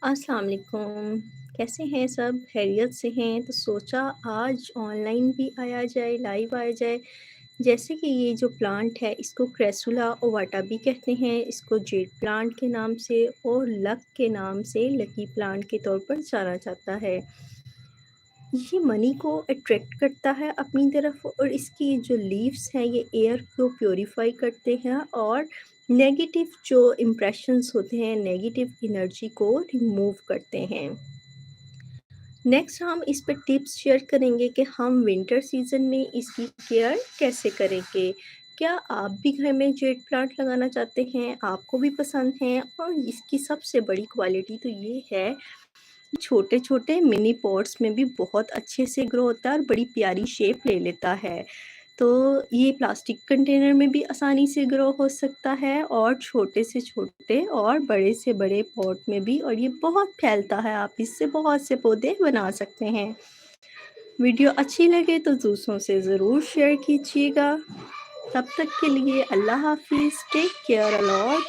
अस्सलाम वालेकुम। कैसे हैं सब? खैरियत से हैं? तो सोचा आज ऑनलाइन भी आया जाए, लाइव आया जाए। जैसे कि ये जो प्लांट है इसको क्रेसुला ओवाटा भी कहते हैं, इसको जेड प्लांट के नाम से और लक के नाम से लकी प्लांट के तौर पर जाना जाता है। ये मनी को अट्रैक्ट करता है अपनी तरफ और इसकी जो लीव्स हैं ये एयर को प्योरीफाई करते हैं और नेगेटिव जो इम्प्रेशंस होते हैं, नेगेटिव एनर्जी को रिमूव करते हैं। नेक्स्ट हम इस पे टिप्स शेयर करेंगे कि हम विंटर सीज़न में इसकी केयर कैसे करेंगे। क्या आप भी घर में जेड प्लांट लगाना चाहते हैं? आपको भी पसंद है? और इसकी सबसे बड़ी क्वालिटी तो ये है, छोटे-छोटे मिनी पॉट्स में भी बहुत अच्छे से ग्रो होता है और बड़ी प्यारी शेप ले लेता है। तो ये प्लास्टिक कंटेनर में भी आसानी से ग्रो हो सकता है और छोटे से छोटे और बड़े से बड़े पॉट में भी, और ये बहुत फैलता है, आप इससे बहुत से पौधे बना सकते हैं। वीडियो अच्छी लगे तो दूसरों से ज़रूर शेयर कीजिएगा। तब तक के लिए अल्लाह हाफ़िज़, टेक केयर अ लॉट।